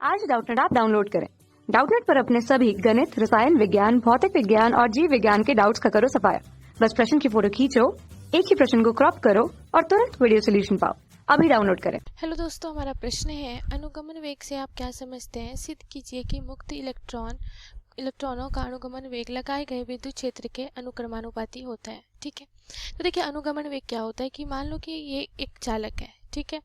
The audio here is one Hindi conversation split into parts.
आज डाउटनेट ऐप डाउनलोड करें। डाउटनेट पर अपने सभी गणित, रसायन विज्ञान, भौतिक विज्ञान और जीव विज्ञान के डाउट्स का करो सफाया। बस प्रश्न की फोटो खींचो, एक ही प्रश्न को क्रॉप करो और तुरंत वीडियो सोल्यूशन पाओ। अभी डाउनलोड करें। हेलो दोस्तों, हमारा प्रश्न है अनुगमन वेग से आप क्या समझते हैं? सिद्ध कीजिए कि मुक्त इलेक्ट्रॉनों का अनुगमन वेग लगाए गए विद्युत क्षेत्र के अनुक्रमानुपाती होता है। ठीक है, तो देखिए अनुगमन वेग क्या होता है कि मान लो कि ये एक चालक है। ठीक है,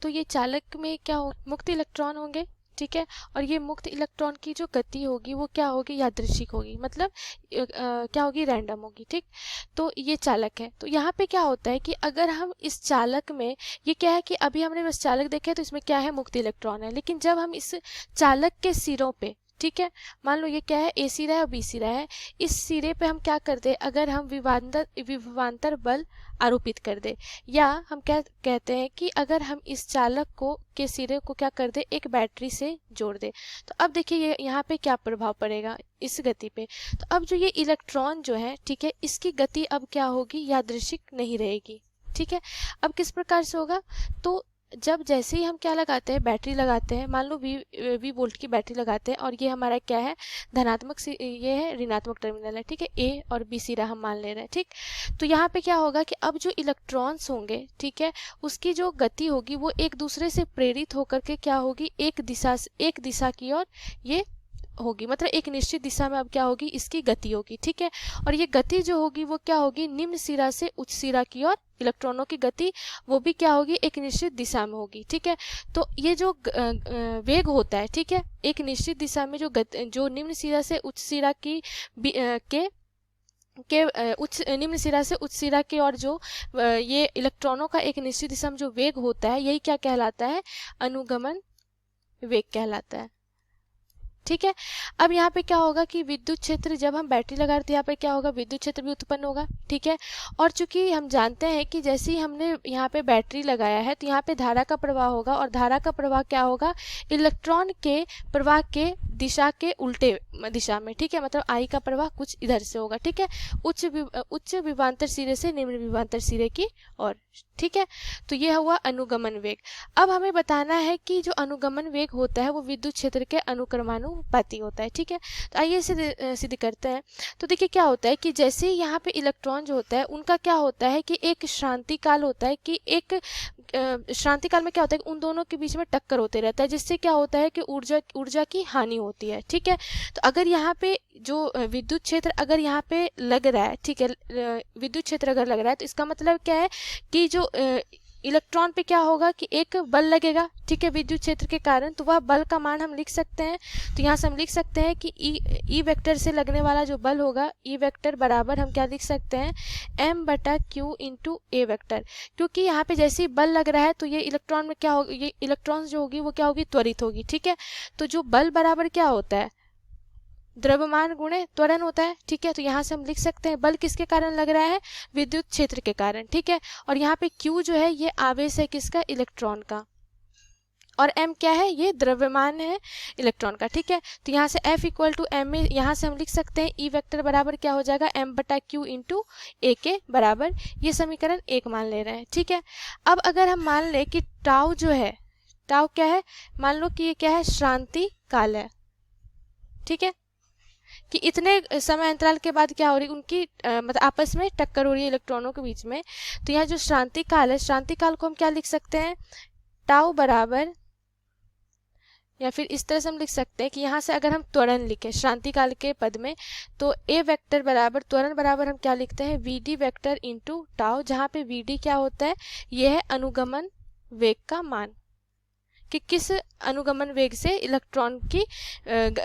तो ये चालक में क्या हो, मुक्त इलेक्ट्रॉन होंगे। ठीक है, और ये मुक्त इलेक्ट्रॉन की जो गति होगी वो क्या होगी, यादृच्छिक होगी, मतलब क्या होगी, रैंडम होगी। ठीक, तो ये चालक है। तो यहाँ पे क्या होता है कि अगर हम इस चालक में, ये क्या है कि अभी हमने बस चालक देखे तो इसमें क्या है, मुक्त इलेक्ट्रॉन है, लेकिन जब हम इस चालक के सिरों पे, ठीक है, मान लो ये क्या है, ए सिरा है और बी सिरा है, इस सिरे पे हम क्या कर दे, अगर हम विभवांतर बल आरोपित कर दे, या हम क्या कहते हैं कि अगर हम इस चालक को के सिरे को क्या कर दे, एक बैटरी से जोड़ दे, तो अब देखिए ये यहाँ पे क्या प्रभाव पड़ेगा इस गति पे। तो अब जो ये इलेक्ट्रॉन जो है, ठीक है, इसकी गति अब क्या होगी, यादृच्छिक नहीं रहेगी। ठीक है, अब किस प्रकार से होगा, तो जब जैसे ही हम क्या लगाते हैं, बैटरी लगाते हैं, मान लो वी वोल्ट की बैटरी लगाते हैं, और ये हमारा क्या है, धनात्मक, ये है ऋणात्मक टर्मिनल है। ठीक है, ए और बी सिरा हम मान ले रहे हैं। ठीक, तो यहाँ पे क्या होगा कि अब जो इलेक्ट्रॉन्स होंगे, ठीक है, उसकी जो गति होगी वो एक दूसरे से प्रेरित होकर के क्या होगी, एक दिशा की ओर ये होगी, मतलब एक निश्चित दिशा में अब क्या होगी, इसकी गति होगी। ठीक है, और ये गति जो होगी वो क्या होगी, निम्न सिरा से उच्च सिरा की ओर इलेक्ट्रॉनों की गति वो भी क्या होगी, एक निश्चित दिशा में होगी। ठीक है, तो ये जो वेग होता है, ठीक है, एक निश्चित दिशा में जो निम्न सिरा से उच्च सिरा की उच्च निम्न सिरा से उच्च सिरा की ओर जो ये इलेक्ट्रॉनों का एक निश्चित दिशा में जो वेग होता है, यही क्या कहलाता है, अनुगमन वेग कहलाता है। ठीक है, अब यहाँ पे क्या होगा कि विद्युत क्षेत्र, जब हम बैटरी लगा रहे थे, यहाँ पे क्या होगा, विद्युत क्षेत्र भी उत्पन्न होगा। ठीक है, और चूंकि हम जानते हैं कि जैसे ही हमने यहाँ पे बैटरी लगाया है तो यहाँ पे धारा का प्रवाह होगा, और धारा का प्रवाह क्या होगा, इलेक्ट्रॉन के प्रवाह के दिशा के उल्टे दिशा में। ठीक है, मतलब आई का प्रवाह कुछ इधर से होगा। ठीक है, उच्च विभवांतर सिरे से निम्न विभवांतर सिरे की ओर। ठीक है, तो ये हुआ अनुगमन वेग। अब हमें बताना है कि जो अनुगमन वेग होता है वो विद्युत क्षेत्र के अनुक्रमानुपाती होता है। ठीक है, तो आइए इसे सिद्ध करते हैं। तो देखिए क्या होता है कि जैसे ही यहाँ पे इलेक्ट्रॉन जो होता है उनका क्या होता है कि एक श्रांति काल होता है, कि एक श्रांति काल में क्या होता है कि उन दोनों के बीच में टक्कर होते रहता है, जिससे क्या होता है कि ऊर्जा की हानि होती है। ठीक है, तो अगर यहाँ पे जो विद्युत क्षेत्र अगर यहाँ पे लग रहा है, ठीक है, विद्युत क्षेत्र अगर लग रहा है, तो इसका मतलब क्या है कि जो इलेक्ट्रॉन पे क्या होगा कि एक बल लगेगा। ठीक है, विद्युत क्षेत्र के कारण, तो वह बल का मान हम लिख सकते हैं। तो यहाँ से हम लिख सकते हैं कि ई वेक्टर से लगने वाला जो बल होगा, ई वेक्टर बराबर हम क्या लिख सकते हैं, m/q इंटू ए वेक्टर, क्योंकि यहाँ पे जैसे ही बल लग रहा है तो ये इलेक्ट्रॉन में क्या होगा, ये इलेक्ट्रॉन जो होगी वो क्या होगी, त्वरित होगी। ठीक है, तो जो बल बराबर क्या होता है, द्रव्यमान गुणे त्वरण होता है। ठीक है, तो यहाँ से हम लिख सकते हैं बल किसके कारण लग रहा है, विद्युत क्षेत्र के कारण। ठीक है, और यहाँ पे Q जो है ये आवेश है किसका, इलेक्ट्रॉन का, और m क्या है, ये द्रव्यमान है इलेक्ट्रॉन का। ठीक है, तो यहाँ से F = m में यहाँ से हम लिख सकते हैं E वेक्टर बराबर क्या हो जाएगा, m/q इंटू ए के बराबर, ये समीकरण 1 मान ले रहे हैं। ठीक है, अब अगर हम मान ले कि टाउ जो है, टाउ क्या है, मान लो कि ये क्या है, श्रांति काल है। ठीक है, कि इतने समय अंतराल के बाद क्या हो रही, उनकी मतलब आपस में टक्कर हो रही है इलेक्ट्रॉनों के बीच में। तो यहाँ जो श्रांति काल है, श्रांति काल को हम क्या लिख सकते हैं, टाउ बराबर, या फिर इस तरह से हम लिख सकते हैं कि यहाँ से अगर हम त्वरण लिखें श्रांति काल के पद में, तो ए वेक्टर बराबर त्वरण बराबर हम क्या लिखते हैं, वी वेक्टर इंटू टाउ, जहाँ पे वी क्या होता है, ये है अनुगमन वेग का मान, कि किस अनुगमन वेग से इलेक्ट्रॉन की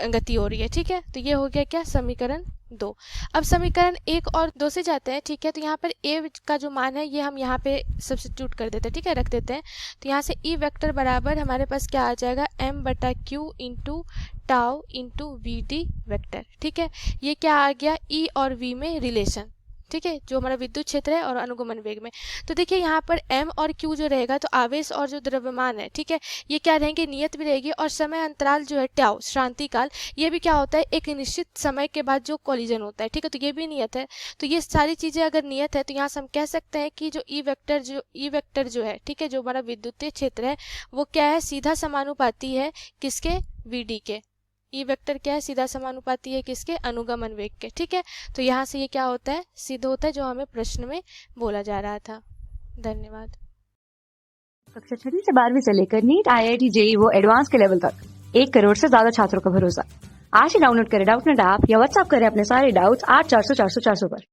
गति हो रही है। ठीक है, तो ये हो गया क्या, समीकरण 2। अब समीकरण 1 और 2 से जाते हैं। ठीक है, तो यहाँ पर ए का जो मान है ये हम यहाँ पे सब्स्टिट्यूट कर देते हैं। ठीक है, रख देते हैं। तो यहाँ से ई वेक्टर बराबर हमारे पास क्या आ जाएगा, m/q into tau into v d vector. ठीक है, ये क्या आ गया, ई और वी में रिलेशन। ठीक है, जो हमारा विद्युत क्षेत्र है और अनुगमन वेग में। तो देखिए यहाँ पर m और q जो रहेगा तो आवेश और जो द्रव्यमान है, ठीक है, ये क्या रहेंगे, नियत भी रहेगी। और समय अंतराल जो है टाउ, श्रांति काल, ये भी क्या होता है, एक निश्चित समय के बाद जो कॉलिजन होता है, ठीक है, तो ये भी नियत है। तो ये सारी चीजें अगर नियत है तो यहाँ से हम कह सकते हैं कि जो ई वेक्टर जो है, ठीक है, जो हमारा विद्युतीय क्षेत्र है वो क्या है, सीधा समानुपाती है किसके, vd के। ई वेक्टर क्या है, सीधा समानुपाती है किसके, अनुगमन वेग के। ठीक है, तो यहाँ से ये क्या होता है, सिद्ध होता है जो हमें प्रश्न में बोला जा रहा था। धन्यवाद। कक्षा 6 से 12वीं से लेकर नीट, IIT, JEE वो एडवांस के लेवल तक 1 करोड़ से ज्यादा छात्रों का भरोसा। आज ही डाउनलोड करें डाउटनेट ऐप या व्हाट्सएप करें अपने सारे डाउट्स 8400 400 400 पर।